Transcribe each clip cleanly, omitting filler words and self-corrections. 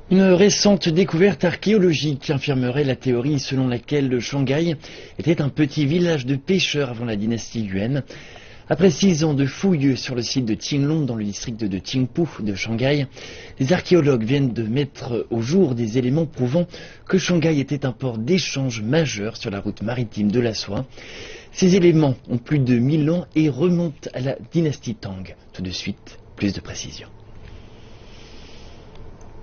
Une récente découverte archéologique infirmerait la théorie selon laquelle Shanghai était un petit village de pêcheurs avant la dynastie Yuan. Après 6 ans de fouilles sur le site de Qinglong dans le district de Qingpu de Shanghai, les archéologues viennent de mettre au jour des éléments prouvant que Shanghai était un port d'échange majeur sur la route maritime de la soie. Ces éléments ont plus de 1000 ans et remontent à la dynastie Tang. Tout de suite, plus de précisions.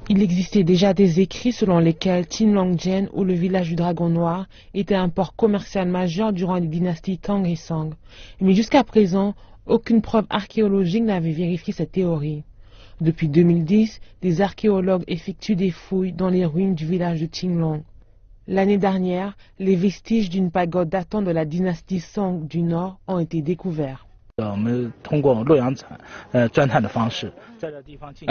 Il existait déjà des écrits selon lesquels Qinlongjian, ou le village du Dragon Noir, était un port commercial majeur durant les dynasties Tang et Song. Mais jusqu'à présent, aucune preuve archéologique n'avait vérifié cette théorie. Depuis 2010, des archéologues effectuent des fouilles dans les ruines du village de Qinglong. L'année dernière, les vestiges d'une pagode datant de la dynastie Song du Nord ont été découverts. À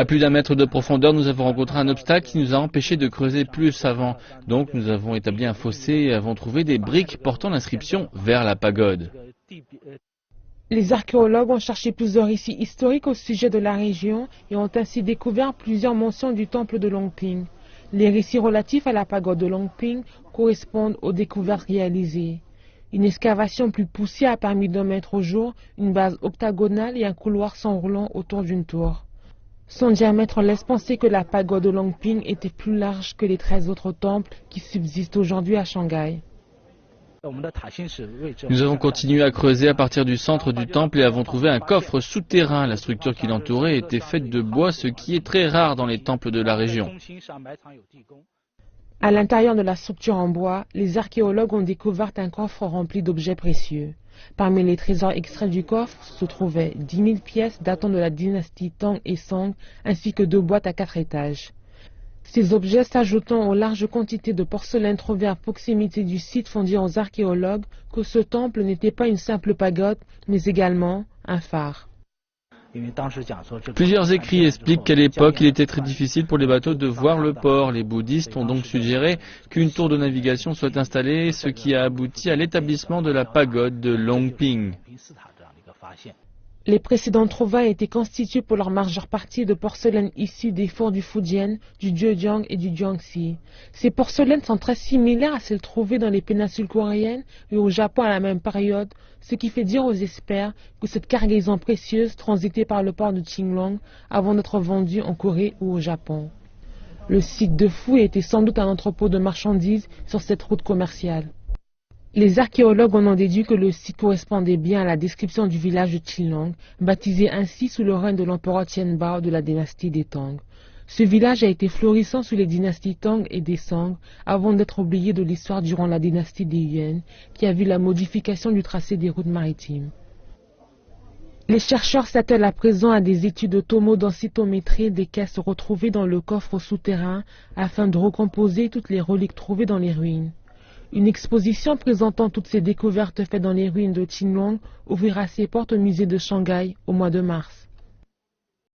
plus d'1 mètre de profondeur, nous avons rencontré un obstacle qui nous a empêché de creuser plus avant. Donc nous avons établi un fossé et avons trouvé des briques portant l'inscription « Vers la pagode ». Les archéologues ont cherché plusieurs récits historiques au sujet de la région et ont ainsi découvert plusieurs mentions du temple de Longping. Les récits relatifs à la pagode de Longping correspondent aux découvertes réalisées. Une excavation plus poussée a permis de mettre au jour une base octagonale et un couloir s'enroulant autour d'une tour. Son diamètre laisse penser que la pagode de Longping était plus large que les 13 autres temples qui subsistent aujourd'hui à Shanghai. Nous avons continué à creuser à partir du centre du temple et avons trouvé un coffre souterrain. La structure qui l'entourait était faite de bois, ce qui est très rare dans les temples de la région. À l'intérieur de la structure en bois, les archéologues ont découvert un coffre rempli d'objets précieux. Parmi les trésors extraits du coffre se trouvaient 10 000 pièces datant de la dynastie Tang et Song, ainsi que 2 boîtes à 4 étages. Ces objets s'ajoutant aux larges quantités de porcelaine trouvées à proximité du site font dire aux archéologues que ce temple n'était pas une simple pagode, mais également un phare. Plusieurs écrits expliquent qu'à l'époque, il était très difficile pour les bateaux de voir le port. Les bouddhistes ont donc suggéré qu'une tour de navigation soit installée, ce qui a abouti à l'établissement de la pagode de Longping. Les précédentes trouvailles étaient constituées pour leur majeure partie de porcelaine issue des forts du Fujian, du Zhejiang et du Jiangxi. Ces porcelaines sont très similaires à celles trouvées dans les péninsules coréennes et au Japon à la même période, ce qui fait dire aux experts que cette cargaison précieuse transitait par le port de Qinglong avant d'être vendue en Corée ou au Japon. Le site de fouilles était sans doute un entrepôt de marchandises sur cette route commerciale. Les archéologues en ont déduit que le site correspondait bien à la description du village de Qinglong, baptisé ainsi sous le règne de l'empereur Qianbao de la dynastie des Tang. Ce village a été florissant sous les dynasties Tang et des Song, avant d'être oublié de l'histoire durant la dynastie des Yuan, qui a vu la modification du tracé des routes maritimes. Les chercheurs s'attellent à présent à des études de tomodensitométrie des caisses retrouvées dans le coffre souterrain, afin de recomposer toutes les reliques trouvées dans les ruines. Une exposition présentant toutes ces découvertes faites dans les ruines de Qinglong ouvrira ses portes au musée de Shanghai au mois de mars.